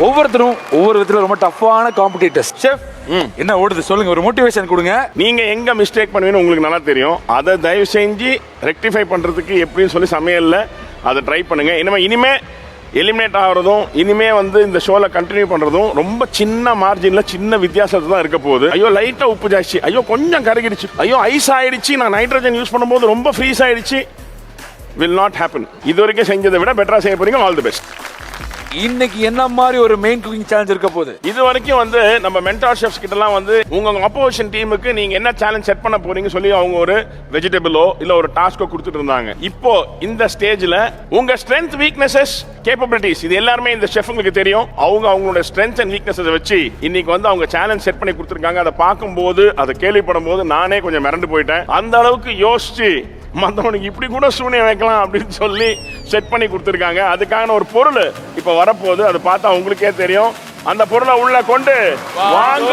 ஒவ்வொருத்தரும் ஒவ்வொரு விதத்துல ரொம்ப டஃப்பான காம்படிட்டர்ஸ். செஃப் என்ன ஓடுது சொல்லுங்க, ஒரு மோட்டிவேஷன் கொடுங்க. நீங்க எங்க மிஸ்டேக் பண்ணுவீங்கன்னு உங்களுக்கு நல்லா தெரியும். அதை தயவு செஞ்சு ரெக்டிஃபை பண்றதுக்கு எப்படின்னு சொல்லி சமையல்ல அதை ட்ரை பண்ணுங்க. இனிமே எலிமினேட் ஆகிறதும் இனிமே வந்து இந்த ஷோல கண்டினியூ பண்றதும் ரொம்ப சின்ன மார்ஜின்ல சின்ன வித்தியாசத்தை தான் இருக்க போகுது. ஐயோ லைட்டா உப்பு ஜாஸ்தி, ஐயோ கொஞ்சம் கருகிடுச்சு, ஐயோ ஐஸ் ஆயிடுச்சு, நான் நைட்ரஜன் யூஸ் பண்ணும்போது ரொம்ப ஃப்ரீஸ் ஆயிடுச்சு. Will not happen. இது வரைக்கும் செஞ்சதை விட பெட்டரா செய்ய போறீங்க. All the best. இன்னைக்கு என்ன மாதிரி ஒரு மெயின் குக்கிங் சேலஞ்ச் இருக்க போகுது? இது வரைக்கும் வந்து நம்ம மென்டார் ஷெஃப்ஸ் கிட்டலாம் வந்து உங்க அப்போசிஷன் டீமுக்கு நீங்க என்ன சேலஞ்ச் செட் பண்ண போறீங்க சொல்லி அவங்க ஒரு வெஜிடபிளோ இல்ல ஒரு டாஸ்கோ கொடுத்துட்டு இருந்தாங்க. இப்போ இந்த ஸ்டேஜ்ல உங்க ஸ்ட்ரென்த், வீக்னஸஸ், கேப்பபிலிட்டிஸ் இது எல்லாமே இந்த ஷெஃப்ங்களுக்கு தெரியும். அவங்களோட ஸ்ட்ரென்த் அண்ட் வீக்னஸஸ் வச்சு இன்னைக்கு வந்து அவங்க சேலஞ்ச் செட் பண்ணி கொடுத்துருக்காங்க. அதை பார்க்கும்போது அதை கேள்விப்படும் போது நானே கொஞ்சம் மிரண்டு போயிட்டேன். அந்த அளவுக்கு யோசிச்சு மற்றவனுக்கு இப்படி கூட சூனியம் வைக்கலாம் அப்படின்னு சொல்லி செட் பண்ணி கொடுத்துருக்காங்க. அதுக்கான ஒரு பொருள் இப்ப வரப்போகுது. அதை பார்த்தா உங்களுக்கே தெரியும். அந்த பொருளை உள்ள கொண்டு வாங்க.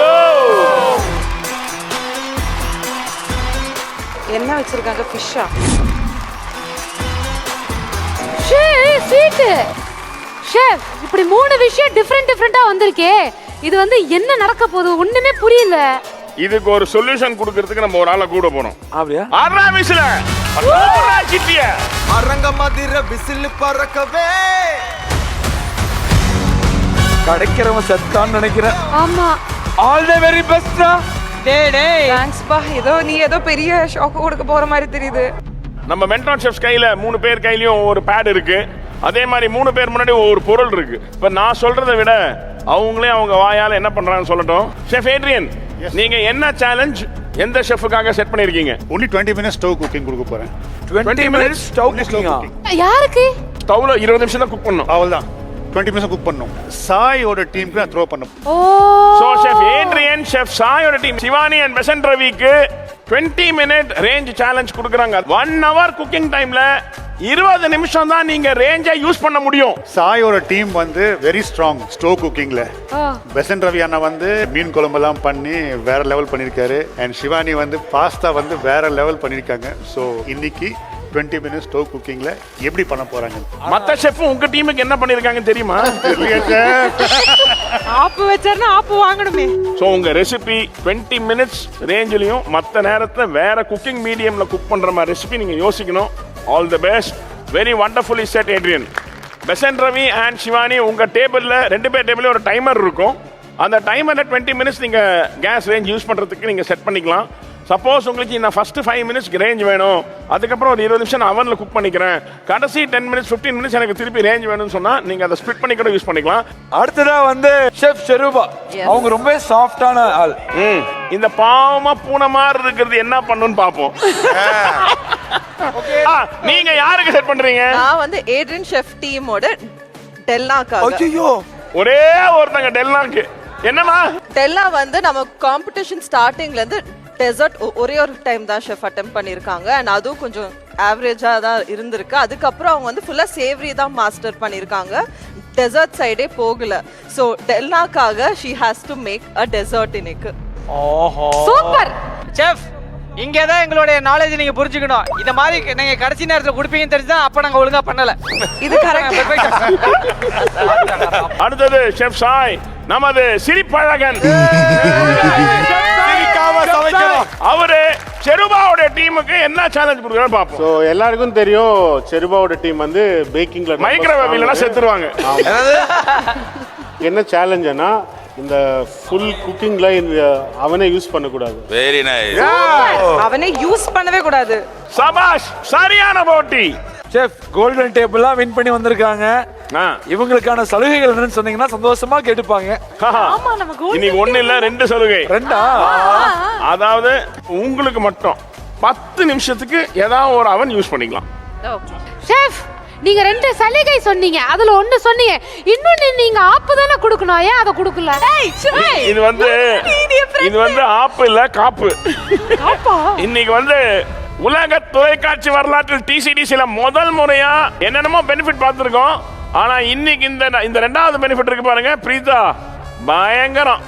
என்ன வச்சிருக்காங்க? ஃபிஷ்ஷா? ஸ்வீட் ஷெஃப், இப்படி 3 விஷயம் டிஃபரெண்டா வந்திருக்கே. இது வந்து என்ன நடக்க போகுது ஒண்ணுமே புரியல. இதுக்கு ஒரு சொல்யூஷன் கொடுக்கிறதுக்கு நம்ம ஒரு ஆளை கூட போறோம். அப்படியா? ஆறா விசில சிட்டிய அரங்க மதிர விசில் பறக்கவே கிடைக்கிறவன் செத்தான்னு நினைக்கிறேன். ஆமா. ஆல் தி வெரி பெஸ்ட்ரா. தேங்க்ஸ் பா. நீ ஏதோ பெரிய ஷாக் கொடுக்க போற மாதிரி தெரியுது. நம்ம மென்டார் ஷெஃப்ஸ் கையில 3 பேர் கையிலயும் ஒரு பேட் இருக்கு. அதே மாதிரி 3 பேர் முன்னாடி ஒரு பொருள் இருக்கு. இப்ப நான் சொல்றதை விட அவங்களே அவங்க வாயால என்ன பண்றாங்கன்னு சொல்லட்டும். ஷெஃப் ஏட்ரியன், நீங்க என்ன சேலஞ்ச் எந்த ஷெஃப்காக செட் பண்ணிருக்கீங்க? only 20 minutes stove cooking கொடுக்க போறேன். 20 minutes ஸ்டவ் குக்கிங்கா? யாருக்கு? ஸ்டவ்ல 20 நிமிஷம் தான் குக் பண்ணனும். அவ்வளவுதான். 20 minutes குக் பண்ணனும். சாயோட டீமுக்கு நான் த்ரோ பண்ணனும். ஓ. சோ ஷெஃப் ஏட்ரியன், ஷெஃப் சாயோட டீம் சிவானி அண்ட் பெசன்ட் ரவிக்கு 20 minute ரேஞ்ச் சேலஞ்ச் கொடுக்கறாங்க. 1 hour குக்கிங் டைம்ல 20 நிமிஷம் தான் நீங்க ரேஞ்சை யூஸ் பண்ண முடியும். சாயோட டீம் வந்து வெரி ஸ்ட்ராங் ஸ்டோவ் குக்கிங்ல. ஓ. பெசன்ட் ரவி அண்ணா வந்து மீன் குழம்பெல்லாம் பண்ணி வேற லெவல் பண்ணிருக்காரு. அண்ட் சிவானி வந்து பாஸ்தா வந்து வேற லெவல் பண்ணிருக்காங்க. ஸோ இன்னைக்கு 20 minutes ஸ்டோவ் குக்கிங்ல எப்படி பண்ண போறாங்க? மத்த ஷெஃப் உங்க டீமுக்கு என்ன பண்ணிருக்காங்கன்னு தெரியுமா? ஆப்பு வச்சாருன்னா ஆப்பு வாங்கணுமே. சோ உங்க ரெசிபி 20 minutes ரேஞ்சிலையும் மத்த நேரத்துல வேற குக்கிங் மீடியம்ல குக் பண்ற மாதிரி ரெசிபி நீங்க யோசிக்கணும். All the best. Very wonderfully set Adrian. Besant Ravi and Shivani உங்க டேபிள்ல 2 பேர் டேபிள்ல ஒரு டைமர் இருக்கும். அந்த டைமர்ல 20 minutes நீங்க கேஸ் ரேஞ்ச் யூஸ் பண்றதுக்கு நீங்க செட் பண்ணிக்கலாம். சப்போஸ் உங்களுக்கு நான் ஃபர்ஸ்ட் 5 minutes ரேஞ்ச் வேணும், அதுக்கப்புறம் ஒரு 20 நிமிஷம் நான் அவன்ல குக் பண்ணிக்கிறேன், கடைசி 10 minutes 15 minutes எனக்கு திருப்பி ரேஞ்ச் வேணும்னு சொன்னா நீங்க அதை ஸ்ப்ளிட் பண்ணி கூட யூஸ் பண்ணிக்கலாம். அடுத்ததா வந்து ஷெஃப் ஷெரூபா. அவங்க ரொம்ப சாஃப்டான ஆள். இந்த பாவமா பூனை மாதிரி இருக்கிறது என்ன பண்ணுன்னு பாப்போம். நீங்க யாருக்கு செட் பண்றீங்க? நான் வந்து ஏட்ரியன் ஷெஃப் டீமோட டெல்லாக்காக. ஐயோ, ஒரே ஒருத்தங்க டெல்லாக்கு. என்னமா? டெல்லா வந்து நம்ம காம்படிஷன் ஸ்டார்டிங்ல இருந்து டெசர்ட் ஒரே ஒரு டைம் தான் ஷெஃப் அட்டெம்ப்ட் பண்ணிருக்காங்க. அண்ட் அதுவும் கொஞ்சம் ஆவரேஜா தான் இருந்திருக்கு. அதுக்கப்புறம் அவங்க வந்து ஃபுல்லா சேவரி தான் மாஸ்டர் பண்ணிருக்காங்க. டெசர்ட் சைடே போகல. ஸோ டெல்லாக்காக she has to make a dessert இன்னைக்கு. சூப்பர் செஃப், இங்கே தான் எங்களுடைய நாலேஜ் நீங்க புரிஞ்சுக்கணும். இந்த மாதிரி நீங்க கடைசி நேரத்தில் கொடுப்பீங்கன்னு தெரிஞ்சா அப்ப நாங்க ஒழுங்கா பண்ணல. இது கரெக்ட். அடுத்தது ஷெஃப் சாய், நமது சிரிப்பழகன். அவரு செருபாவோட டீமுக்கு என்ன சேலஞ்ச் கொடுக்குறான்னு பாப்போம். ஸோ எல்லாருக்கும் தெரியும் செருபாவோட டீம் வந்து பேக்கிங்ல மைக்ரோவேவ் இல்லைன்னா செத்துருவாங்க. என்ன சேலஞ்சுனா இந்த ஃபுல் குக்கிங்ல இந்த அவனே யூஸ் பண்ணக்கூடாது. Very nice. அவனே யூஸ் பண்ணவே கூடாது. சபாஷ், சரியான போட்டி. செஃப் கோல்டன் டேபிள்லாம் வின் பண்ணி வந்திருக்காங்க. இவங்களுக்கான சலுகைகள் என்னன்னு சொன்னீங்கன்னா சந்தோஷமா கேட்டுப்பாங்க. இன்னைக்கு 1 இல்ல 2 சலுகை. 2ஆ? அதாவது உங்களுக்கு மட்டும் 10 நிமிஷத்துக்கு ஏதாவது ஒரு அவன் யூஸ் பண்ணிக்கலாம். ஷெஃப், நீங்க 2 சலுகை சொன்னீங்க, அதுல 1 சொன்னீங்க, இன்னொன்னு நீங்க ஆப்பு தானே கொடுக்கணும், ஏன் அதை கொடுக்கல? இது வந்து ஆப்பு இல்ல காப்பு. இன்னைக்கு வந்து உலக தொலைக்காட்சி வரலாற்றில் டிசிடிசில முதல் முறையா என்னென்னமோ பெனிஃபிட் பார்த்திருக்கோம். ஆனா இன்னைக்கு இந்த 2வது பெனிஃபிட் இருக்கு பாருங்க பிரீதா, பயங்கரம்.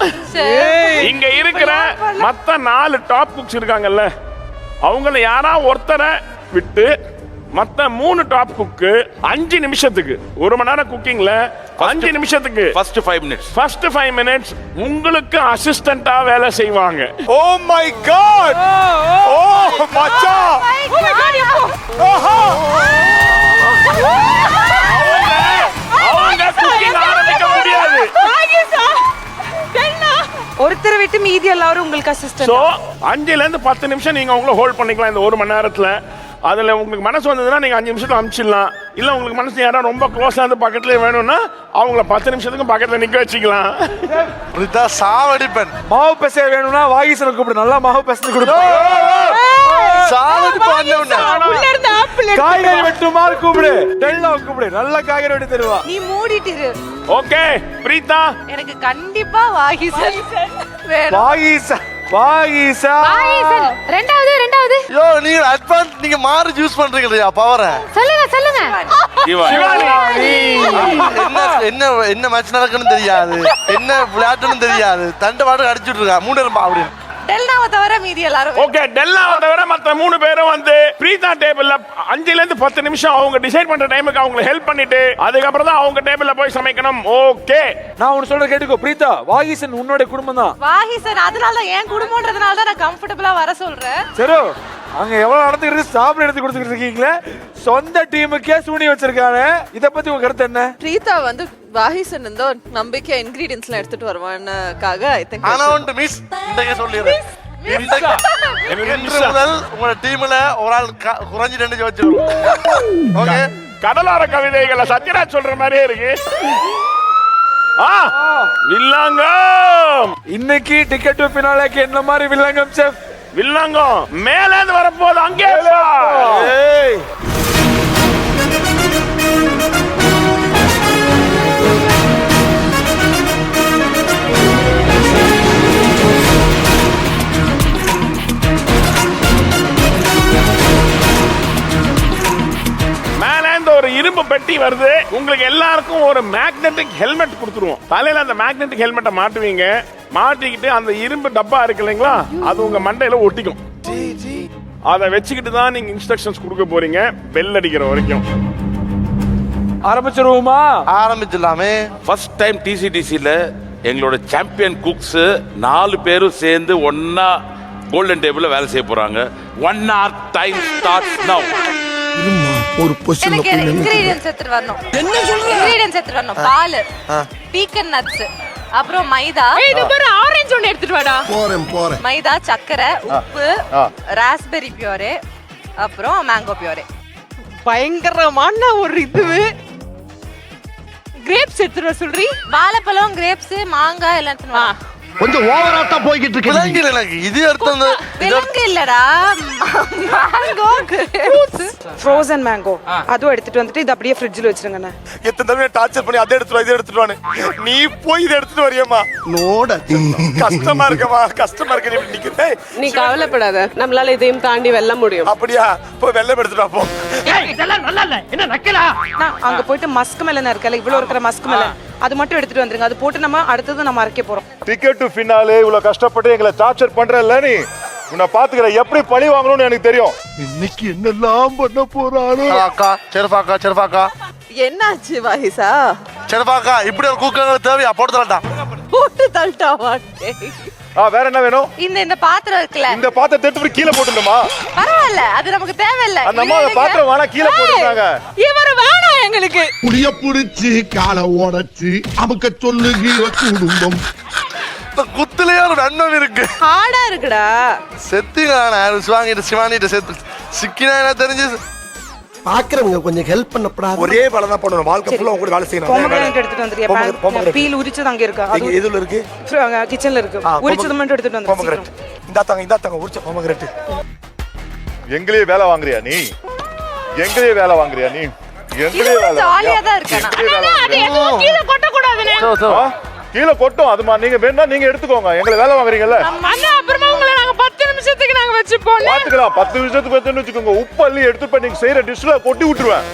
இங்க இருக்கிற மத்த 4 டாப் குக்ஸ் இருக்காங்கல்ல, அவங்கள யாரா ஒருத்தரை விட்டு மத்த 3 டாப் குக்கு 5 நிமிஷத்துக்கு 1 மணி நேரம் குக்கிங்ல 5 நிமிஷத்துக்கு ஃபர்ஸ்ட் 5 மினிட்ஸ் ஃபர்ஸ்ட் 5 மினிட்ஸ் உங்களுக்கு அசிஸ்டண்டா வேலை செய்வாங்க. ஓ மை காட் ஓ மச்சான் அவங்க குக்கிங் ஆரம்பிக்க முடியாது. ஒருத்தரை விட்டு மீதி எல்லாரும் உங்களுக்கு அசிஸ்டன்ட். சோ 5ல இருந்து 10 நிமிஷம் நீங்க அவங்கள ஹோல்ட் பண்ணிக்கலாம் இந்த 1 மணி நேரத்துல. அதுல உங்களுக்கு மனசு வந்ததுன்னா நீங்க 5 நிமிஷத்துல அனுப்பிச்சிடலாம். இல்ல உங்களுக்கு மனசு யாராவது ரொம்ப க்ளோஸா இருந்து பக்கத்துல வேணும்னா அவங்கள 10 நிமிஷத்துக்கு பக்கத்துல நிக்க வச்சுக்கலாம். சாவடிப்பன் மாவு பிசைய வேணும்னா வாகிசனை கூப்பிடு, நல்லா மாவு பிசைஞ்சு கொடுப்போம். காய்கறி வெட்டுமாறு கூப்பிடு, டெல்லாவை கூப்பிடு, நல்ல காய்கறி வெட்டி தருவா. நீ மூடிட்டிரு. ஓகே பிரீதா, எனக்கு கண்டிப்பா வாகிசன் வேணும். வாகிசா வாகிசா வாகிசன். ரெண்டாவது யோ நீங்க அட்வான்ஸ் நீங்க மாறு யூஸ் பண்றீங்களா பவரை? சொல்லுங்க என்ன என்ன மேட்ச் நடக்குன்னு தெரியாது, என்ன விளையாட்டுன்னு தெரியாது, தண்டை பாட்டு அடிச்சுட்டு இருக்கா 3 நேரம் அப்படி. டெல்லாவை தவிர மீதி எல்லாரும் ஓகே டெல்லாவை தவிர மத்த 3 பேரும் வந்து பிரீதா டேபிள்ல 5ல இருந்து 10 நிமிஷம் அவங்க டிசைட் பண்ற டைமுக்கு அவங்களை ஹெல்ப் பண்ணிட்டு அதுக்கப்புறம் தான் அவங்க டேபிள்ல போய் சமைக்கணும். ஓகே நான் உன்னை சொல்ற கேட்டுக்கோ பிரீதா, வாகிசன் உன்னோட குடும்பம் தான். வாகிசன் அதனால தான் என் குடும்பம்ன்றதுனால தான் நான் கம்ஃபர்டபுளா வர சொல்றேன். சரி அங்க எவ்வளவு நடந்துக்கிறது சாப்பிட எடுத்து கொடுத்துட்டு இருக்கீங்களே, சொந்த டீமுக்கே சூனி வச்சிருக்காங்க. இத பத்தி உங்க கருத்து என்ன? பிரீதா வந்து வாகிசன் இந்த நம்பிக்கை இன்கிரிடியன்ட்ஸ்லாம் எடுத்துட்டு வருவான்னுக்காக ஐ திங்க் ஆனா ஒன்று மிஸ் இன்றைக்கு சொல்லிடுறேன். இன்று முதல் உங்களோட டீம்ல ஒரு ஆள் குறைஞ்சு 2 வச்சுக்கணும். ஓகே கடலோர கவிதைகளை சத்யராஜ் சொல்ற மாதிரியே இருக்கு. வில்லங்கம் இன்னைக்கு டிக்கெட் டு ஃபினாலேக்கு என்ன மாதிரி வில்லங்கம் செஃப்? வில்லங்கம் மேல இருந்து வரப்போது அங்கே ஏய் ஒரு இரும்பு பெட்டி வருது. உங்களுக்கு எல்லாருக்கும் ஒரு மேக்னெட்டிக் ஹெல்மெட் கொடுத்துருவோம். தலையில அந்த மேக்னெட்டிக் ஹெல்மெட்டை மாட்டுவீங்க. மாட்டிக்கிட்டு அந்த இரும்பு டப்பா இருக்கு இல்லைங்களா, அது உங்க மண்டையில ஒட்டிக்கும். அதை வச்சுக்கிட்டு தான் நீங்க இன்ஸ்ட்ரக்ஷன்ஸ் கொடுக்க போறீங்க பெல் அடிக்கிற வரைக்கும். ஆரம்பிச்சிருவோமா? ஆரம்பிச்சிடலாமே. ஃபர்ஸ்ட் டைம் டிசிடிசில எங்களோட சாம்பியன் குக்ஸ் 4 பேரும் சேர்ந்து ஒண்ணா கோல்டன் டேபிள்ல வேலை செய்ய போறாங்க. 1 hour டைம் ஸ்டார்ட்ஸ் நவ. ஒரு பொசிஷன்ல போய் இன்கிரிடியன்ட்ஸ் எடுத்துட்டு வரணும். என்ன சொல்றீங்க? இன்கிரிடியன்ட்ஸ் எடுத்துட்டு வரணும். பால், பீக்கன் நட்ஸ், அப்புறம் மைதா. இது பாரு ஆரஞ்சு ஒன்னு எடுத்துட்டு வாடா. போறேன். மைதா, சக்கரை, உப்பு, ராஸ்பெரி பியூரே, அப்புறம் மேங்கோ பியூரே. பயங்கரமான ஒரு இதுவு. கிரேப்ஸ் எடுத்துட்டு வர சொல்றீ? வாழைப்பழம், கிரேப்ஸ், மாங்காய் எல்லாம் எடுத்துட்டு வா. கொஞ்சம் ஓவரா தான் போய்கிட்டு இருக்கு. விலங்கு எனக்கு இது அர்த்தம் விலங்கு இல்லடா, மேங்கோ கிரேப்ஸ். ஃப்ரோசன் மேங்கோ அதுவும் எடுத்துட்டு வந்துட்டு இது அப்படியே ஃப்ரிட்ஜ்ல வச்சிருங்கண்ணே. எத்தனை தடவை டார்ச்சர் பண்ணி அதை எடுத்துட்டு இதை எடுத்துட்டு வானே, நீ போய் இதை எடுத்துட்டு வரியம்மா. நோட கஷ்டமா இருக்கமா, கஷ்டமா இருக்கு. நீ நிக்கிறே, நீ கவலைப்படாத, நம்மளால இதையும் தாண்டி வெல்ல முடியும். அப்படியா? போய் வெள்ளம் எடுத்துட்டு வா போ. இதெல்லாம் நல்லா இல்ல, என்ன நக்கலா? அங்க போயிட்டு மஸ்க் மெலன் இருக்கல, இவ்வளவு இருக்கிற மஸ்க் மெலன் அது மட்டும் எடுத்துட்டு வந்துருங்க. அது போட்டு நம்ம அடுத்தது நம்ம அரைக்க போறோம். டிக்கெட் டு ஃபினாலே இவ்வளவு கஷ்டப்பட்டு எங்களை டார்ச்சர் பண்றல்ல, நீ உன்னை பாத்துக்கிற எப்படி பழி வாங்கணும்னு எனக்கு தெரியும். இன்னைக்கு என்னெல்லாம் பண்ண போறானோ. அக்கா செருஃபாக்கா என்னாச்சு வாகிசா? செருஃபாக்கா இப்படி ஒரு கூக்கங்க தேவையா? போட்டு தரட்டா. போட்டு தள்ளிட்டாவா? வேற என்ன வேணும்? இந்த பாத்திரம் இருக்குல்ல, இந்த பாத்திரத்தை எடுத்து போய் கீழே போட்டுமா? பரவாயில்ல, அது நமக்கு தேவையில்ல. அந்த அம்மா அந்த பாத்திரம் வேணா கீழே போட்டுறாங்க. இவரு வேணாம் எங்களுக்கு. புளிய புடிச்சு காலை உடைச்சு அமுக்க சொல்லுகிற குடும்பம். குத்துலயே ஒரு அண்ணன் இருக்கு. ஹார்டா இருக்குடா. செத்துங்க சிவானிட்ட செத்து சிக்கினா என்ன தெரிஞ்சு பாக்குறவங்க கொஞ்சம் ஹெல்ப் பண்ணப்படாது. ஒரே வேலை தான் பண்ணணும், வாழ்க்கை ஃபுல்லா உங்களுக்கு வேலை செய்யணும். பொமக்ரானேட் எடுத்துட்டு வந்துறியா? பீல் உரிச்சது அங்க இருக்கு. அது எதுல இருக்கு? கிச்சன்ல இருக்கு. உரிச்சது மட்டும் எடுத்துட்டு வந்து. பொமக்ரானேட் இந்த தாங்க உரிச்ச பொமக்ரானேட். எங்களே வேலை வாங்குறியா நீ? எங்களே வேலை வாங்குறியா நீ? எங்களே வேலை ஜாலியா தான் இருக்கேனா? அது எதுவும் கீழ கொட்ட கூடாதுனே. கீழே கொட்டும். அதுமா நீங்க வேணா நீங்க எடுத்துக்கோங்க. எங்களை வேலை வாங்குறீங்கல்ல. அண்ணா அப்புறமா உங்களை நாங்க 10 நிமிஷத்துக்கு நாங்க வச்சுப்போம். பாத்துக்கலாம். 10 நிமிஷத்துக்கு வந்து வச்சுக்கோங்க. உப்பு அள்ளி எடுத்து போய் நீங்க செய்யற டிஷ்ல கொட்டி விட்டுருவேன்.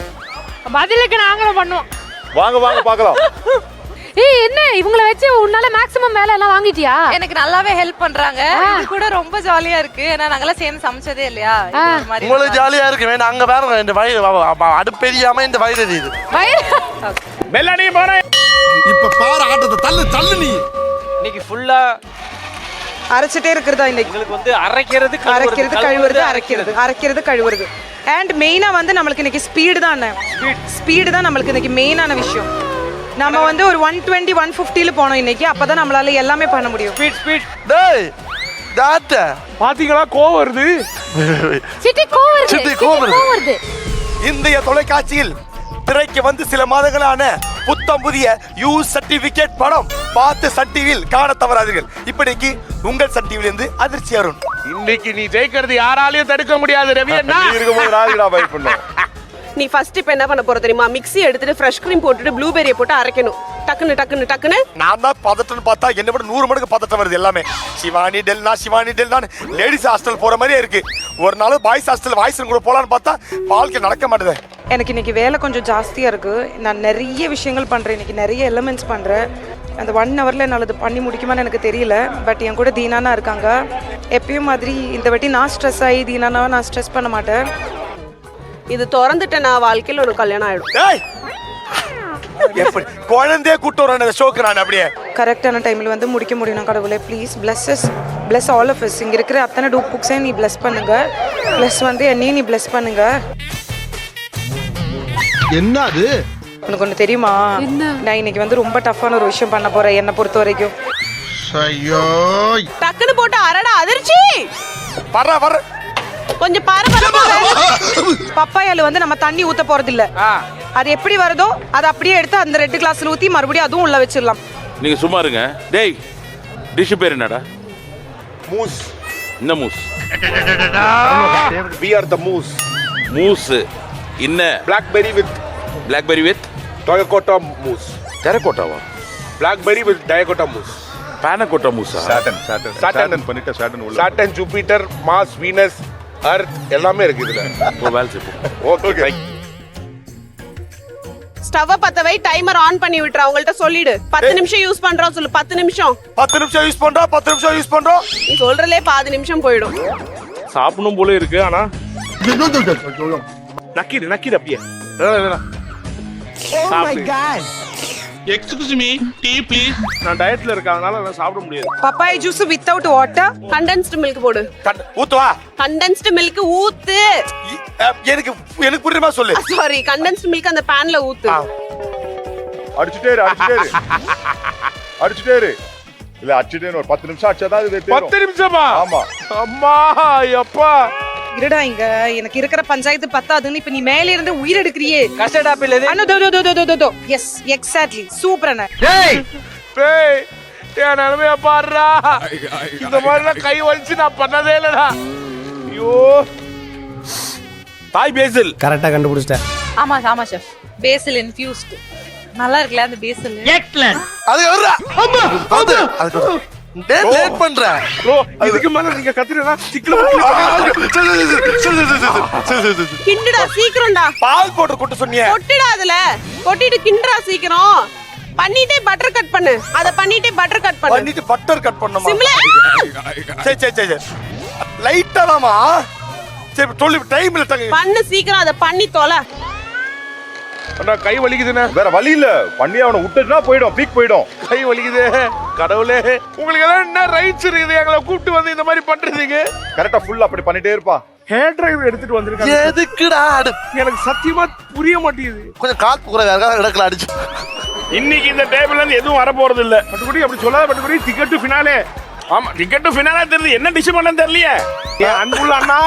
பதிலுக்கு நாங்களும் பண்ணுவோம். வாங்க பாக்கலாம். ஏய் என்ன இவங்கள வச்சு உன்னால மேக்ஸிமம் வேலை எல்லாம் வாங்கிட்டியா? எனக்கு நல்லாவே ஹெல்ப் பண்றாங்க. இது கூட ரொம்ப ஜாலியா இருக்கு. ஏன்னா நாங்கெல்லாம் சேர்ந்து சமைச்சதே இல்லையா? உங்களுக்கு ஜாலியா இருக்கு வேணும். அங்க பாருங்க இந்த வயிறு அடுப்பெரியாம இந்த வயிறு எரியுது. பெல்லடி போற இப்ப பாரு ஆட்டத்தை தள்ளு தள்ளு நீ. இன்னைக்கு ஃபுல்லா அரைச்சிட்டே இருக்கிறதா இன்னைக்கு உங்களுக்கு வந்து அரைக்கிறது கழுவுறது அண்ட் மெயினா வந்து நம்மளுக்கு இன்னைக்கு ஸ்பீடு தான் நம்மளுக்கு இன்னைக்கு மெயினான விஷயம். நம்ம வந்து ஒரு 120 150ல போனோம் இன்னைக்கு. அப்பதான் நம்மளால எல்லாமே பண்ண முடியும். ஸ்பீட் டேய் டாட்டா பாத்தீங்களா கோவம் வருது. சிட்டி கோவம் வருது. இந்திய தொலைக்காட்சியில் திரைக்கு வந்து சில மாதங்களான புத்தம் புதிய யூ சர்டிபிகேட் படம் பார்த்து சன் டிவியில் காண தவறாதீர்கள். இப்படிக்கு உங்கள் சன் டிவில இருந்து அதிர்ச்சி அருண். இன்னைக்கு நீ ஜெயிக்கிறது யாராலையும் தடுக்க முடியாது ரவி அண்ணா. இருக்கும்போது ராஜிடா ஃபைட் பண்ணோம். நீ ஃபர்ஸ்ட் இப்ப என்ன பண்ண போற தெரியுமா? மிக்ஸி எடுத்துட்டு ஃப்ரெஷ் கிரீம் போட்டுட்டு ப்ளூபெரியை போட்டு அரைக்கணும். டக்குன்னு நான் தான் பதட்டம்னு பார்த்தா என்ன விட 100 மடங்கு பதட்டம் வருது எல்லாமே. சிவானி டெல்னா லேடிஸ் ஹாஸ்டல் போற மாதிரியே இருக்கு. ஒரு நாள் பாய்ஸ் ஹாஸ்டல் வாய்ஸ் கூட போலான்னு பார்த்தா வாழ்க்கை நடக்க மாட்டேது. எனக்கு இன்னைக்கு வேலை கொஞ்சம் ஜாஸ்தியா இருக்கு. நான் நிறைய விஷயங்கள் பண்றேன். இன்னைக்கு நிறைய எலிமெண்ட்ஸ் பண்றேன். அந்த 1 ஹவர்ல என்னால் அது பண்ணி முடிக்குமான்னு எனக்கு தெரியல. பட் என் கூட தீனானா இருக்காங்க. எப்பயும் மாதிரி இந்த வாட்டி நான் ஸ்ட்ரெஸ் ஆகி தீனானாவை நான் ஸ்ட்ரெஸ் பண்ண மாட்டேன். இது திறந்துட்டேன் நான் வாழ்க்கையில் ஒரு கல்யாணம் ஆயிடும். எப்படி குழந்தைய கூட்டு வரேன் ஷோக்கு நான் அப்படியே கரெக்டான டைமில் வந்து முடிக்க முடியும். கடவுளே please bless all of us. இங்கே இருக்கிற அத்தனை டூப் புக்ஸையும் நீ பிளஸ் பண்ணுங்க. ப்ளஸ் வந்து என்னையும் நீ பிளஸ் பண்ணுங்க. என்ன அது? உனக்கு ஒன்று தெரியுமா? நான் இன்னைக்கு வந்து ரொம்ப டஃப்பான ஒரு விஷயம் பண்ண போறேன் என்னை பொறுத்த வரைக்கும். ஐயோ டக்குன்னு போட்டு அரடா அதிர்ச்சி வர கொஞ்சம் பப்பாயால வந்து நம்ம தண்ணி ஊத்த போறது இல்ல. அது எப்படி வருதோ அதை அப்படியே எடுத்து அந்த ரெட் கிளாஸ்ல ஊத்தி மறுபடியும் அதுவும் உள்ள வச்சிடலாம். நீங்க சும்மா இருங்க. டேய் டிஷ் பேர் என்னடா? மூஸ். என்ன mousse? we are the moose. Mousse என்ன? blackberry with Toyota moose. டெரகோட்டாவா? blackberry with diacotta moose. Panna cotta மூஸா? Saturn பண்ணிட்ட Saturn Jupiter Mars Venus Earth எல்லாமே இருக்கு இதுல. வேலை செய்வோம். ஓகே. ஸ்டவ் பத்த வை டைமர் ஆன் பண்ணி விட்டுற. அவங்கள்ட்ட சொல்லிடு 10 நிமிஷம் யூஸ் பண்றோம் சொல்லு. 10 நிமிஷம் யூஸ் பண்றோம். நீ சொல்றலே 10 நிமிஷம் போய்டும். சாப்பிடணும் போல இருக்கு. ஆனா நக்கிடு அப்படியே. Oh my god. Excuse me tea please. நான் டயட்ல இருக்கறனால நான் சாப்பிட முடியாது. Papaya juice without water. Condensed milk போடு. ஊத்துவா. கண்டென்ஸ்டு மில்க் ஊத்து. எனக்கு புரியுமா சொல்லு. சாரி கண்டென்ஸ்டு மில்க் அந்த panல ஊத்து. அடிச்சிட்டே இரு. இல்ல அடிச்சிட்டே ஒரு 10 நிமிஷம் அடிச்சதா இது தேரும். 10 நிமிஷமா? ஆமா. அம்மா அப்பா. இருடா இங்க எனக்கு இருக்கிற பஞ்சாயத்து பத்தாதுன்னு இப்ப நீ மேல இருந்து உயிர் எடுக்கறியே. கஸ்டர்ட் ஆப்பிள் இது. அண்ணா எஸ் எக்ஸாக்ட்லி சூப்பர் அண்ணா. டேய் என் நிலைமைய பாருடா. இந்த மாதிரிலாம் கை வலிச்சு நான் பண்ணதே இல்லடா. ஐயோ தாய் பேசில் கரெக்டா கண்டுபிடிச்சிட்டேன். ஆமா செஃப். பேசில் இன்ஃபியூஸ்ட். நல்லா இருக்குல அந்த பேசில். எக்ஸலென்ட். அது வரடா. அது லேட் பண்ற. ப்ரோ இதுக்கு மேல நீங்க கத்திரனா சிக்கல கிண்டுடா சீக்கிரம்டா. பால் போட்டு கொட்ட சொன்னியே. கொட்டிடா அதுல. கொட்டிட்டு கிண்டுடா சீக்கிரம். பண்ணிட்டே பட்டர் கட் பண்ணு. அத பண்ணிட்டே பட்டர் கட் பண்ணு. பண்ணிட்டு பட்டர் கட் பண்ணனுமா? சிம்பிளா. சரி லைட்டா தாமா. சரி டோலி டைம்ல தங்க. பண்ணு சீக்கிரம் அத பண்ணி தொலை. அண்ணா கை வலிக்குதுண்ணே. வேற வழி இல்ல. பண்ணி அவனை விட்டுட்டா போய்டும். பீக் போய்டும். கை வலிக்குது. கடவுளே உங்களுக்கு எல்லாம் என்ன ரைட்ஸ் இருக்குது எங்களை கூப்பிட்டு வந்து இந்த மாதிரி பண்றதுக்கு? கரெக்டா ஃபுல்லா அப்படி பண்ணிட்டே இருப்பா. ஹேர் டிரைவர் எடுத்துட்டு வந்திருக்காங்க. எதுக்குடா? எனக்கு சத்தியமா புரிய மாட்டேங்குது. கொஞ்சம் கால் புகுற யாருக்காவது இடத்துல அடிச்சு. இன்னைக்கு இந்த டேபிள்ல இருந்து எதுவும் வர போறது இல்ல. பட்டுக்குடி அப்படி சொல்லாத பட்டுக்குடி. Ticket to finale. ஆமா டிக்கெட் டு ஃபினாலே தெரியுது. என்ன டிஷ் பண்ண தெரியலையே. என் அன்புள்ள அண்ணா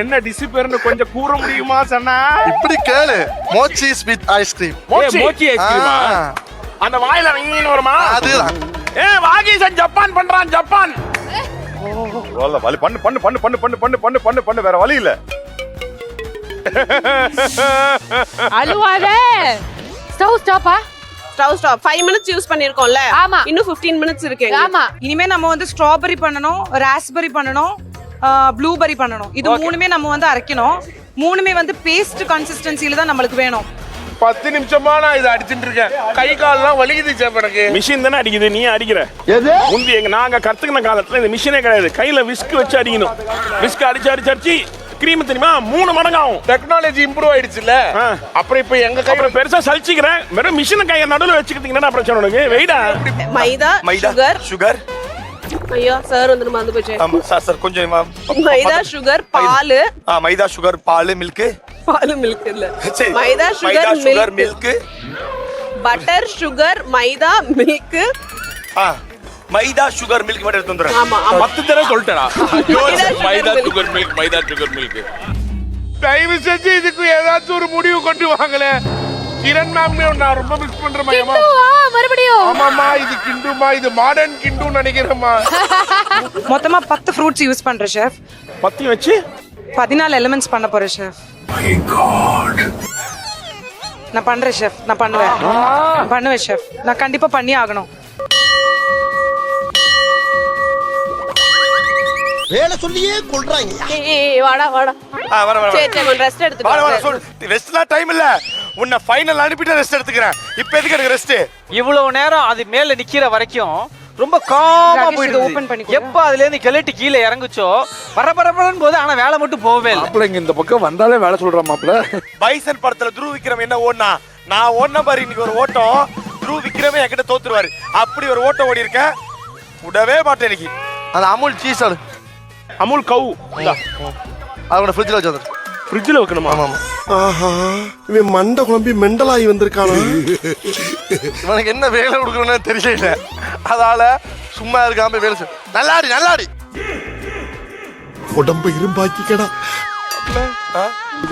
என்ன டிஷ் பேர்னு கொஞ்சம் கூற முடியுமா சொன்னா? இப்படி கேளு. Mochi with ice cream. மோச்சி ஐஸ்கிரீமா? அந்த வாயில நீங்க வருமா? அதுதான். வாகிசன் ஜப்பான் பண்றான் ஜப்பான். ஓல வலி பண்ணு வேற வழி இல்ல. அழுவாதே. ஸ்டாப்பா? ஸ்டாப் 5 minutes யூஸ் பண்ணிருக்கோம்ல. ஆமா. இன்னும் 15 minutes இருக்கு. ஆமா. இனிமே நம்ம வந்து ஸ்ட்ராபெரி பண்ணனும், ராஸ்பெரி பண்ணனும், ப்ளூபெரி பண்ணனும். இது மூணுமே நம்ம வந்து அரைக்கணும். மூணுமே வந்து பேஸ்ட் கன்சிஸ்டன்சில தான் நமக்கு வேணும். 10 நிமிஷமா நான் இதை அடிச்சுட்டு இருக்கேன். கை கால்லாம் வலிக்குது சேஃப் எனக்கு. மிஷின் தானே அடிக்குது, நீ அடிக்கிற. முந்தி நாங்க கத்துக்கின காலத்துல இந்த மிஷினே கிடையாது, கையில விஸ்க் வச்சு அடிக்கணும். விஸ்க் அடிச்சு கிரீம் தெரியுமா 3 மடங்கு ஆகும். டெக்னாலஜி இம்ப்ரூவ் ஆயிடுச்சுல்ல. அப்புறம் இப்ப எங்க கையில அப்புறம் பெருசா சலிச்சுக்கிறேன், வெறும் மிஷினை கையை நடுவில் வச்சுக்கிட்டீங்கன்னா பிரச்சனை உனக்கு. வெயிடா மைதா சுகர் ஐயா சார் வந்து மறந்து போச்சு. ஆமா சார் கொஞ்சம் மைதா சுகர் பால் மைதா சுகர் பால் மில்க் மில்க் இல்ல சரி மைதா சுகர் மில்க் பட்டர் சுகர் மைதா மில்க் மைதா சுகர் மில்க் மட்டும் எடுத்து வந்துறேன். ஆமா 10 தடவை சொல்லிட்டேனா? மைதா சுகர் மில்க், மைதா சுகர் மில்க். தயவு செஞ்சு இதுக்கு ஏதாச்சும் ஒரு முடிவு கொண்டு வாங்கல. கிரண் மேம் நான் ரொம்ப மிஸ் பண்றேன். மறுபடியும் ஆமாமா, இது கிண்டுமா, இது மாடர்ன் கிண்டு நினைக்கிறேம்மா. மொத்தமா 10 ஃப்ரூட்ஸ் யூஸ் பண்றேன் ஷெஃப். 10 வச்சு 14 எலிமெண்ட்ஸ் பண்ண போறேன் ஷெஃப். நான் பண்றேன் ஷெஃப், நான் பண்ணுவேன் ஷெஃப், நான் கண்டிப்பா பண்ணி ஆகணும். வேலை சொல்லியே கொள்றாங்க. வாடா வர சரி ரெஸ்ட் எடுத்துக்கோ. ரெஸ்ட்லாம் டைம் இல்ல, உன்னை ஃபைனல் அனுப்பிட்டு ரெஸ்ட் எடுத்துக்கிறேன். இப்போ எதுக்கு எனக்கு ரெஸ்ட்? இவ்வளவு நேரம் அது மேல நிக்கிற வரைக்கும் ரொம்ப காமா போயிடுது. ஓபன் பண்ணிக்கோ. எப்ப அதுல இருந்து கிளட்டி கீழே இறங்குச்சோ பரபரப்பரன்னு போது, ஆனா வேலை மட்டும் போகவே இல்லை. மாப்பிள்ள இங்க இந்த பக்கம் வந்தாலே வேலை சொல்ற மாப்பிள்ள. பைசன் படத்துல துருவ விக்ரம் என்ன ஓடுனா, நான் ஓடின பாரு இன்னைக்கு ஒரு ஓட்டம். துருவ விக்ரமே என்கிட்ட தோத்துருவாரு, அப்படி ஒரு ஓட்டம் ஓடி இருக்கேன். விடவே மாட்டேன் இன்னைக்கு. அந்த அமுல் சீஸ் ஆடு, அமுல் கவு அதோட ஃப்ரிட்ஜில் வச்சு வந்துரு. ஃப்ரிட்ஜில் வைக்கணுமா? ஆமாம். ஆஹா, இவன் மண்டை குழம்பி மெண்டலாகி வந்திருக்கானா? இவனுக்கு என்ன வேலை கொடுக்கணும்னு தெரியல, அதால சும்மா இருக்காம வேலை செய். நல்லாடி உடம்பு இரும்பாக்கிக்கடா.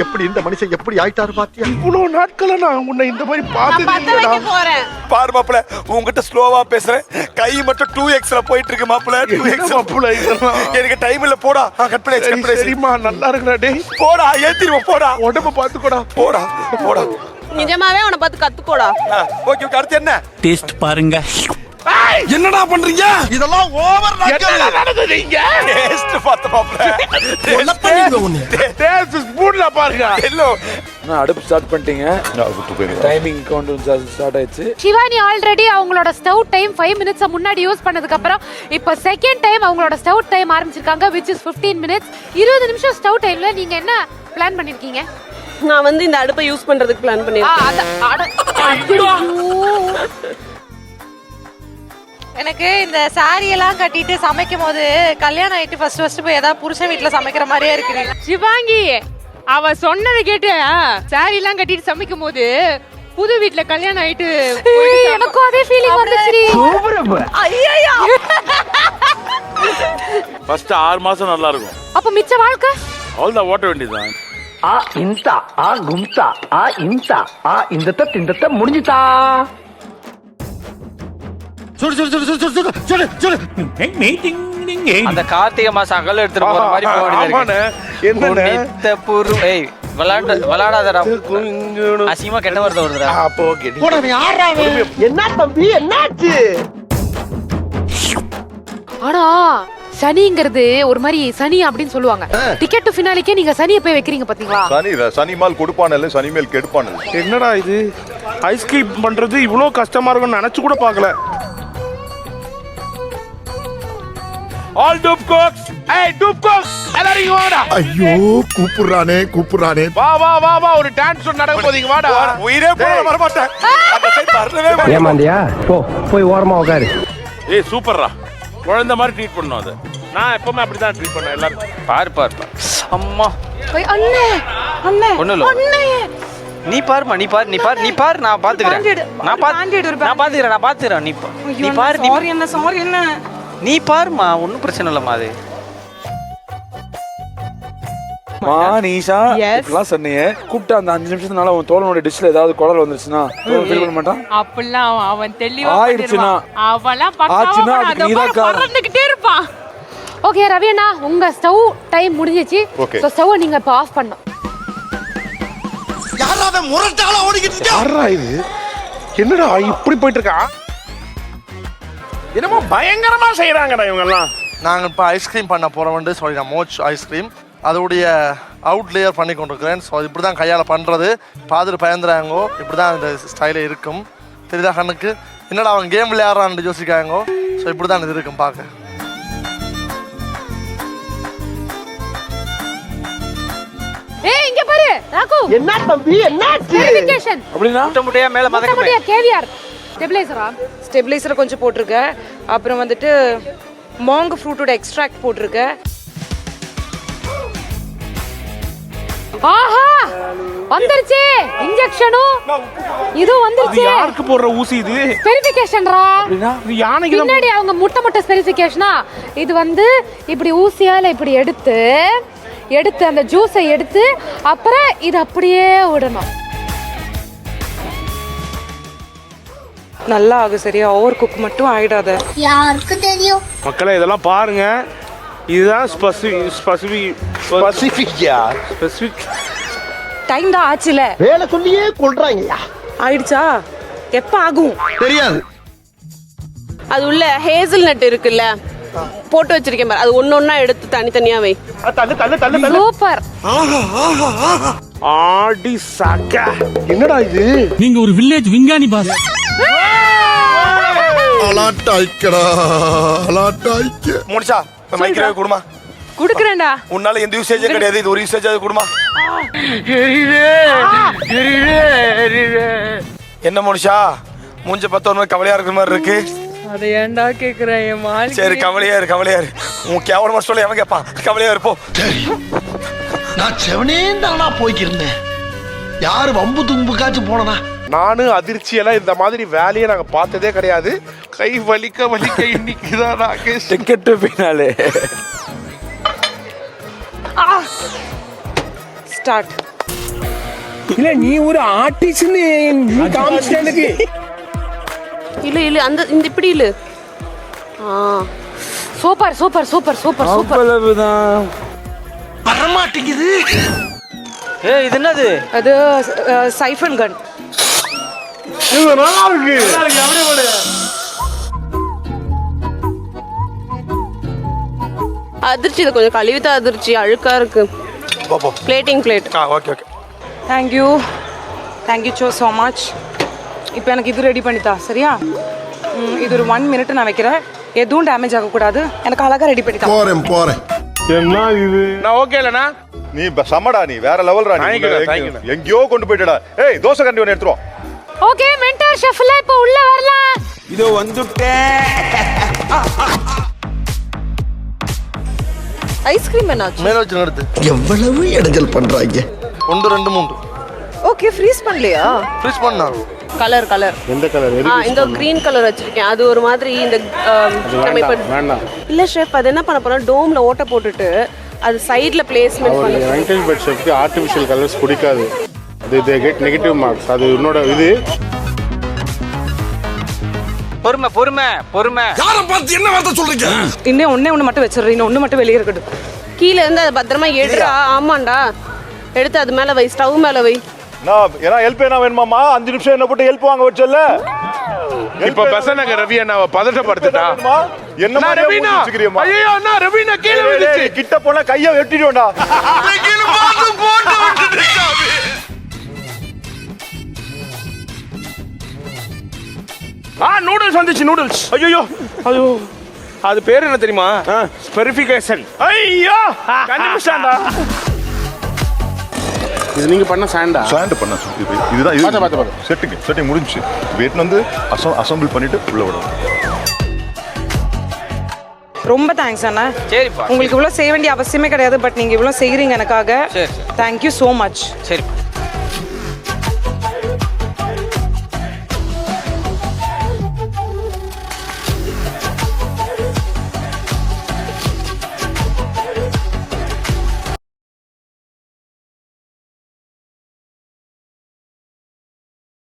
எப்படி இந்த மனுஷன் எப்படி ஆயிட்டாரு பாத்தியா? இவ்வளவு நாட்கள நான் உன்னை இந்த மாதிரி பார்த்தது போறேன் பாரு மாப்பிள்ள, உங்ககிட்ட ஸ்லோவா பேசுறேன், கை மட்டும் 2xல போயிட்டு இருக்கு மாப்பிள்ள. 2x மாப்பிள்ள இதெல்லாம் எனக்கு டைம் இல்ல. போடா கட் பண்ணி சரிம்மா, நல்லா இருக்குடா. டேய் போடா, ஏத்திடுவோம். போடா, உடம்ப பாத்துக்கோடா. போடா. நிஜமாவே உன்னை பார்த்து கத்துக்கோடா. ஓகே, அடுத்து என்ன டேஸ்ட் பாருங்க. என்னடா பண்றீங்க? இதெல்லாம் ஓவர் நடக்குதுங்க. டேஸ்ட் பார்த்த மாப்பிள்ள. டேஸ்ட் ஸ்பூன்ல பாருங்க. எல்லோ நான் அடுப்பு ஸ்டார்ட் பண்ணிட்டீங்க. டைமிங் கவுண்ட் ஸ்டார்ட் ஆயிடுச்சு. சிவானி ஆல்ரெடி அவங்களோட ஸ்டவ் டைம் 5 மினிட்ஸ் முன்னாடி யூஸ் பண்ணதுக்கு அப்புறம் இப்போ செகண்ட் டைம் அவங்களோட ஸ்டவ் டைம் ஆரம்பிச்சிருக்காங்க, which is 15 மினிட்ஸ். 20 நிமிஷம் ஸ்டவ் டைம்ல நீங்க என்ன பிளான் பண்ணிருக்கீங்க? நான் வந்து இந்த அடுப்பை யூஸ் பண்றதுக்கு பிளான் பண்ணிருக்கேன். எனக்கு இந்த சாரி எல்லாம் கட்டிட்டு சமைக்கும் போது கல்யாணம் ஆயிட்டு ஃபர்ஸ்ட் போய் ஏதாவது புருஷன் வீட்டுல சமைக்கிற மாதிரியே இருக்கு. சிவாங்கி அவ சொன்னதை கேட்டு சாரி எல்லாம் கட்டிட்டு சமைக்கும் போது புது வீட்ல கல்யாணம் ஆயிட்டு எனக்கும் அதே ஃபீலிங் வந்துச்சு. ஐயா ஃபர்ஸ்ட் 6 மாசம் நல்லா இருக்கும். அப்ப மிச்ச வாழ்க்கை ஆல் த ஓட்ட வேண்டியதுதான். ஆ இந்தா ஆ கும்தா ஆ இந்தா ஆ இந்த முடிஞ்சுதா. அந்த கார்த்திகை மாசம் அகல எடுத்துட்டு போற மாதிரி போக வேண்டியது இருக்கு. ஏய் விளையாடாதடா, அசிங்கமா கெட்ட வார்த்தை வருதுடா. என்ன தம்பி என்னாச்சு? ஆனா சனிங்கிறது ஒரு மாதிரி சனி அப்படின்னு சொல்லுவாங்க. டிக்கெட் டு ஃபினாலிக்கே நீங்க சனியை போய் வைக்கிறீங்க பாத்தீங்களா? சனி மால் கொடுப்பானல்ல, சனி மேல் கெடுப்பானல்ல. என்னடா இது, ஐஸ்கிரீம் பண்றது இவ்வளவு கஷ்டமா இருக்கும்னு நினைச்சு கூட பார்க்கல. ஆல் டூப் குக்ஸ், ஏய் டூப் குக்ஸ் எல்லாரும் இங்க வாடா. ஐயோ கூப்பிடுறானே. வா ஒரு டான்ஸ் நடக்க போதீங்க வாடா. உயிரே போற வர மாட்டேன். அந்த சைடு வரவே மாட்டேன். ஏமாந்தியா போய் ஓரமா உட்காரு. ஏய் சூப்பர்ரா, குழந்தை மாதிரி ட்ரீட் பண்ணணும். அது நான் எப்பவுமே அப்படிதான் ட்ரீட் பண்ணேன் எல்லாரும். பாரு அம்மா அண்ணே ஒண்ணு இல்ல. நீ பாருமா, நீ பாரு நான் பாத்துக்கிறேன். நான் பாத்துக்கிறேன். நீ பாரு. சாரி என்ன நீ பாருமா, ஒன்னும் பிரச்சனை இல்லம்மா. அது நீஷா இப்பெல்லாம் சொன்னீங்க, கூப்பிட்டு அந்த 5 நிமிஷத்துனால உன் தோழனோட டிஷ்ல ஏதாவது குடல் வந்துருச்சுன்னா ஃபீல் பண்ண மாட்டான். அப்படிலாம் அவன் தெளிவா ஆயிடுச்சுனா அவலாம் ஆச்சுனா அதுக்கு நீதான் காரணம். பறந்துக்கிட்டே இருப்பான். ஓகே ரவி அண்ணா, உங்க ஸ்டவ் டைம் முடிஞ்சிச்சு. சோ ஸ்டவ் நீங்க இப்ப ஆஃப் பண்ணனும். யாராவது முரட்டால ஓடிக்கிட்டு இருக்கா? யாரா இது? என்னடா இப்படி போயிட்டு இருக்கா? என்னமோ பயங்கரமா செய்யறாங்கடா இவங்க எல்லாம். நாங்கள் இப்போ ஐஸ்கிரீம் பண்ண போகிறோம்னு சொல்லி மோச் ஐஸ்கிரீம் அதோடைய அவுட் லேயர் பண்ணி கொண்டிருக்கிறேன். ஸோ இப்படி தான் கையால் பண்ணுறது. பார்த்துட்டு பயந்துறாங்கோ. இப்படி தான் இந்த ஸ்டைலே இருக்கும். தெரியுதா கண்ணுக்கு? என்னடா அவன் கேம் விளையாடுறான்னு யோசிக்காங்கோ. ஸோ இப்படி தான் இது இருக்கும் பார்க்க. ஏய் இங்க பாரு ராகு, என்ன தம்பி என்னாச்சு? வெரிஃபிகேஷன் அப்படின்னா முட்டையா மேல மதக்கமே முட்டையா கேவியார் ஸ்டெபிலைசரா? ஸ்டெபிலைசரை கொஞ்சம் போட்டிருக்கேன். அப்புறம் வந்துட்டு மாங்கு ஃப்ரூட்டோட எக்ஸ்ட்ராக்ட் போட்டிருக்கேன். ஆஹா வந்துருச்சு இன்ஜெக்ஷனும் இது வந்துருச்சு. யாருக்கு போடுற ஊசி இது? வெரிஃபிகேஷன்ரா. இது யானைக்கு தான். பின்னாடி அவங்க முட்டை வெரிஃபிகேஷனா? இது வந்து இப்படி ஊசியால இப்படி எடுத்து அந்த ஜூஸை எடுத்து அப்புறம் இது அப்படியே விடணும். நல்லா ஆகும் சரியா? ஓவர் குக் மட்டும் ஆயிடாத. யாருக்கு தெரியும்? மக்களே இதெல்லாம் பாருங்க. இதுதான் ஸ்பெசிஃபிக் டைம் தான் ஆச்சுல. வேலை சொல்லியே கொள்றாங்கய்யா. ஆயிடுச்சா? எப்ப ஆகும் தெரியாது. அது உள்ள ஹேசல் நட் இருக்குல்ல, போட்டு வச்சிருக்கேன் பாரு. அது ஒன்னொன்னா எடுத்து தனித்தனியா வை. சூப்பர். ஆடி சாக்கா. என்னடா இது? நீங்க ஒரு வில்லேஜ் விஞ்ஞானி பாஸ். அலாட்டாய்க்கடா அலாட்டாய்க்க. முடிச்சா மைக்ரோவேவ் கொடுமா. குடுக்குறேன்டா. உன்னால எந்த யூசேஜும் கிடையாது. இது ஒரு யூசேஜ் அது கொடுமா. என்ன மனுஷா மூஞ்ச பார்த்தா கவலையா இருக்கிற மாதிரி இருக்கு. அதை ஏன்டா கேக்குறேன்? என் மாலி. சரி கவலையா இரு. உன் கேவலமா சொல்ல எவன் கேட்பான்? கவலையா இருப்போம். நான் செவனே தானா போய்க்கிருந்தேன். யாரு வம்பு தும்புக்காச்சும் போனனா? நானும் அதிர்ச்சியெல்லாம் இந்த மாதிரி வேலையை நாங்க பார்த்ததே கிடையாது. கை வலிக்க இன்னைக்கு தான் நாங்க டிக்கெட்டு பின்னாலே ஸ்டார்ட். இல்ல நீ ஒரு ஆர்டிஸ்ட்னு நீ காமிச்சிட்ட எனக்கு. இல்ல அந்த இந்த இப்படி இல்ல. Super super super super super. அவ்வளவுதான். வரமாட்டேங்குது. ஏய் இது என்னது? அது சைஃபன் கன். இது நல்லா இருக்கு. அதிர்ச்சி இது கொஞ்சம் கழுவிதான் அதிர்ச்சி, அழுக்கா இருக்கு. Plating plate. Okay. Thank you so much. இப்போ எனக்கு இது ரெடி பண்ணித்தா சரியா? இது ஒரு 1 மினிட் நான் வைக்கிறேன். எதுவும் டேமேஜ் ஆகக்கூடாது. எனக்கு அழகா ரெடி பண்ணித்தா. போறேன். என்ன இது? நான் ஓகே இல்லனா? நீ சமடா, நீ வேற லெவல்ரா. நீ எங்கேயோ கொண்டு போயிட்டடா. ஏய் தோசை கண்டி ஒன்று எடுத்துருவோம். ஓகே மென்டார் ஷெஃப்ல இப்போ உள்ள வரலாம். இதோ வந்துட்டேன். ஐஸ்கிரீம் என்னாச்சு? மேல வச்சு எடுத்து. எவ்வளவு இடைஞ்சல் பண்றாங்க. 1 2 3. ஓகே ஃப்ரீஸ் பண்ணலையா? ஃப்ரீஸ் பண்ணா. கலர் எந்த கலர்? இந்த கிரீன் கலர் வச்சிருக்கேன். அது ஒரு மாதிரி இந்த வேண்டாம். இல்ல ஷெஃப் அது என்ன பண்ண போறோம், டோம்ல ஓட்ட போட்டுட்டு அது சைடுல பிளேஸ்மென்ட் பண்ணி. வெங்கடேஷ் பட் ஷெஃப்க்கு ஆர்டிஃபிஷியல் கலர்ஸ் பிடிக்காது. they get negative marks. அது உன்னோட இது. பொறுமை. யார பார்த்து என்ன வார்த்தை சொல்றீங்க? இன்னும் ஒண்ணு மட்டும் வச்சிடுறேன். இன்னும் ஒண்ணு மட்டும் வெளியே இருக்கட்டும். கீழ இருந்து அதை பத்திரமா எடுறா. ஆமாண்டா, எடுத்து அது மேல வை, ஸ்டவ் மேல வை. நான் ஏனா ஹெல்ப் என்ன வேணுமாமா? 5 நிமிஷம் என்ன போட்டு ஹெல்ப் வாங்க வச்சல்ல. இப்ப பசங்க ரவி அண்ணாவை பதட்டப்படுத்திட்டா. என்ன மாதிரி ரவினா? ஊச்சிக்கிறியம்மா? ஐயோ அண்ணா ரவினா கீழ விழுந்துச்சு. கிட்ட போனா கைய வெட்டிடுவேன்டா. கீழ போட்டு விட்டுட்டாவே. நூடுல்ஸ் வந்துச்சு. நூடுல்ஸ். ஐயோ அது பேர் என்ன தெரியுமா? ஸ்பெரிஃபிகேஷன். ஐயோ கண்டுபிடிச்சான்டா. இது நீங்க பண்ண சாண்டா? சாண்ட் பண்ண இதுதான். பாத்து செட்டிங் முடிஞ்சுச்சு. வெயிட் வந்து அசெம்பிள் பண்ணிட்டு உள்ள விடுவோம். ரொம்ப தேங்க்ஸ் அண்ணா. சரிப்பா. உங்களுக்கு இவ்வளவு செய்ய வேண்டிய அவசியமே கிடையாது. பட் நீங்க இவ்வளவு செய்யறீங்க எனக்காக. சரி. Thank you so much. சரி.